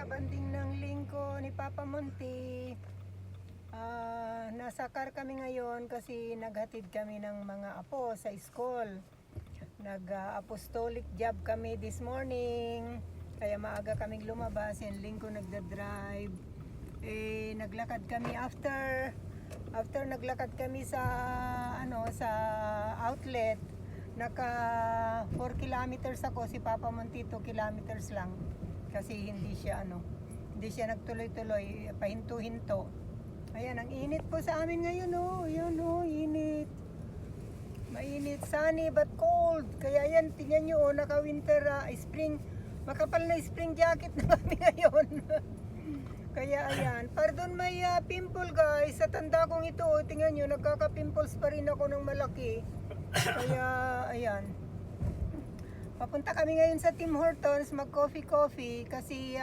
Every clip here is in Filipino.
kabanding ng lingko ni Papa Monty. Nasa car kami ngayon kasi naghatid kami ng mga apo sa school. Nag-apostolic job kami this morning. Kaya maaga kaming lumabas. Yung lingko nagda-drive. Naglakad kami after naglakad kami sa sa outlet. Naka 4 kilometers ako, si Papa Monty 2 kilometers lang. Kasi hindi siya nagtuloy-tuloy, pahinto-hinto. Ayan, ang init po sa amin ngayon, Ayan, init. Mainit, sunny but cold. Kaya ayan, tingnan nyo, naka-winter, spring, makapal na spring jacket na kami ngayon. Kaya ayan, pardon may pimple guys. Sa tanda kong ito, tingnan nyo, nagkaka-pimples pa rin ako ng malaki. Kaya ayan. Papunta kami ngayon sa Tim Hortons, mag-coffee kasi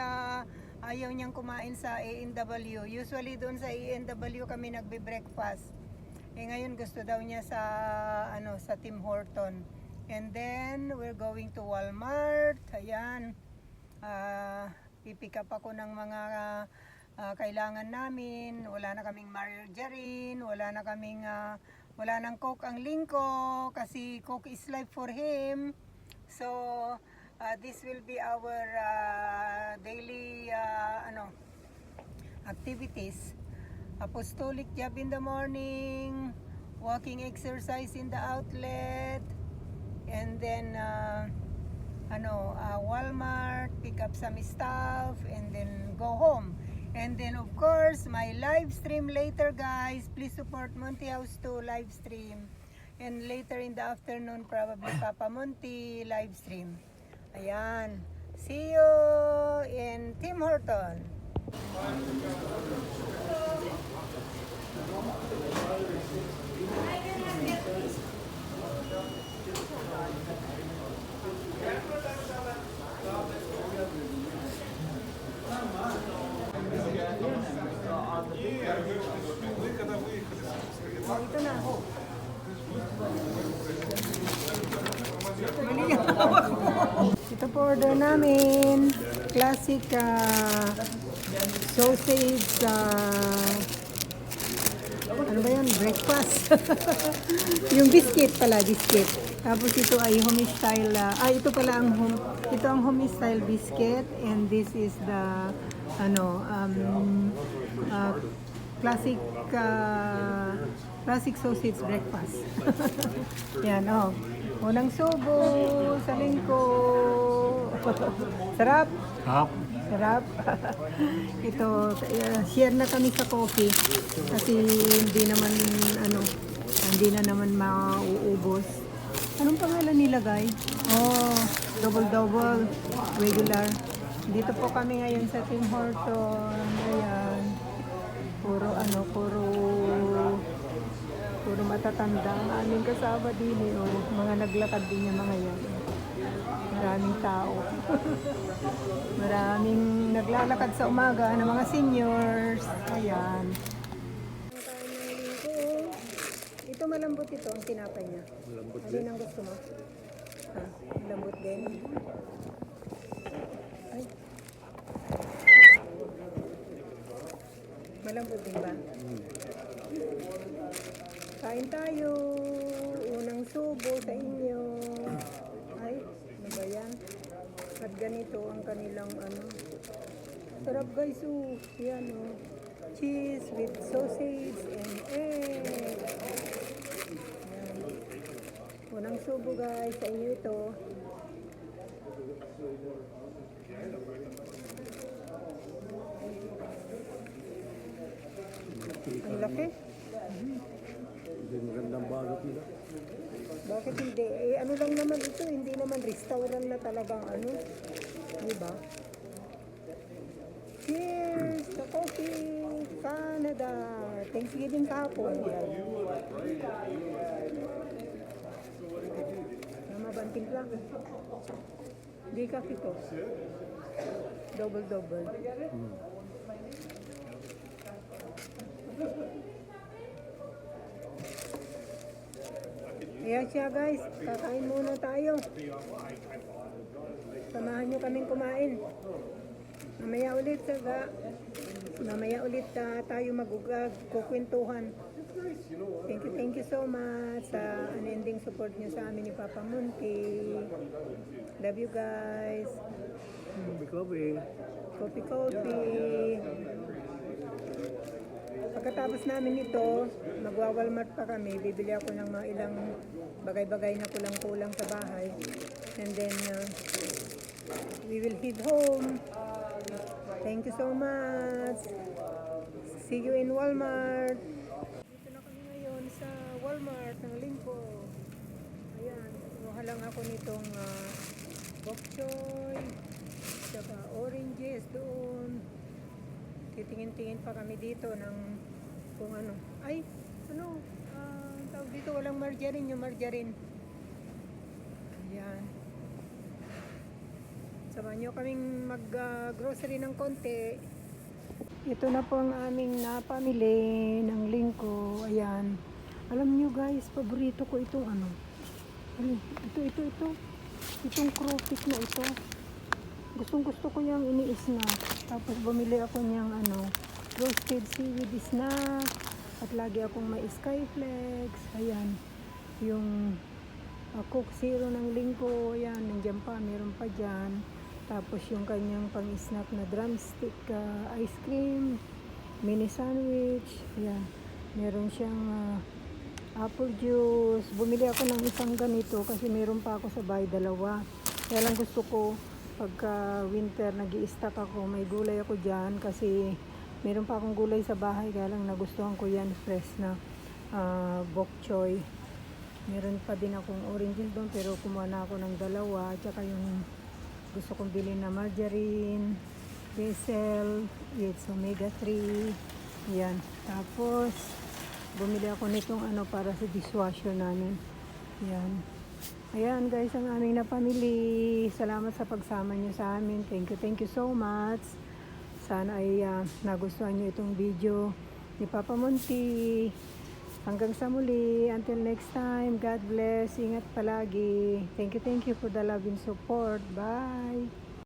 ayaw niyang kumain sa A&W. Usually doon sa A&W kami nagbe-breakfast. Ngayon gusto daw niya sa Tim Hortons. And then we're going to Walmart. Ayan. Pipick up ako ng mga kailangan namin. Wala na kaming margarine, wala nang Coke ang lingko kasi Coke is life for him. So this will be our daily activities. Apostolic job in the morning, walking exercise in the outlet, and then Walmart, pick up some stuff, and then go home. And then of course my live stream later guys. Please support Monty House 2 live stream. And later in the afternoon, probably Papa Monty live stream. Ayan. See you in Tim Hortons. Ito na. Ito po order namin. Classic sausage. Ano ba yan? Breakfast. Yung biscuit pala, biscuit. Tapos ito ay home style. Ito pala ito ang home style biscuit. And this is the classic sausage breakfast. Yan, unang subo sa lingko. Sarap. Sarap. Ito, share na kami sa coffee kasi hindi na naman mauubos. Anong pangalan nila, guys? Double regular. Dito po kami ngayon sa Tim Hortons. Ayan. Puro matatanda ang aming kasama din mga naglakad din yung mga yan. Maraming tao. Maraming naglalakad sa umaga ng mga seniors. Ayan. Ito malambot ito ang tinapay niya. Malambot din. Alin ang gusto mo? Malambot din. Ay. Malambot din ba? Kain tayo. Unang subo sa inyo. Ay, ano ba yan? At ganito ang kanilang Sarap guys, yan cheese with sausage and egg. Yan. Unang subo guys sa inyo ito. Ang laki. Hindi magandang balot nila. Bakit hindi? Ano lang naman ito, hindi naman restaurant na talagang diba? Cheers sa coffee, Canada. Thanksgiving kahapon. Namabanting lang. Di ka ito. Double. Ayan siya guys, kakain muna tayo. Samahan nyo kaming kumain. Mamaya ulit, saga. Mamaya ulit tayo mag-ugag, kukwentuhan. Thank you so much sa unending support niyo sa amin ni Papa Munti. Love you guys. Coffee. Coffee. Pagkatapos namin ito, magwa-Walmart pa kami. Bibili ako ng mga ilang bagay-bagay na kulang-kulang sa bahay. And then, we will head home. Thank you so much. See you in Walmart. Dito na kami ngayon sa Walmart ng Lingko. Ayan, kuha lang ako nitong bok choy, saka oranges doon. Titingin-tingin pa kami dito ng kung ano. Ay, ano, tawag dito walang margarine, yung margarine. Ayan. Samahan nyo kaming mag-grocery ng konti. Ito na po ang aming napamili ng lingko. Ayan. Alam nyo guys, paborito ko itong ano. Ito. Itong crawfish na ito. Gustong gusto ko yung ini-snack. Tapos bumili ako niyang ano, roasted seaweed snack. At lagi akong may skyflex. Ayan. Yung Coke Zero ng lingko. Ayan, nandiyan pa. Meron pa dyan. Tapos yung kanyang pang-snack na drumstick ice cream, mini sandwich, ayan. Meron siyang apple juice. Bumili ako ng isang ganito kasi meron pa ako sa bahay, dalawa. Kaya lang gusto ko pagka winter nag-i-stock ako, may gulay ako dyan kasi meron pa akong gulay sa bahay. Kaya lang nagustuhan ko yan, fresh na bok choy. Meron pa din akong oranges doon pero kumuha na ako ng dalawa. Tsaka yung gusto kong bilhin na margarine, basil, it's omega 3. Yan. Tapos, bumili ako nitong ano para sa dishwasher namin. Yan. Ayan guys, ang aming napamili. Salamat sa pagsama nyo sa amin. Thank you so much. Sana ay nagustuhan nyo itong video ni Papa Munti. Hanggang sa muli. Until next time. God bless. Ingat palagi. Thank you for the love and support. Bye.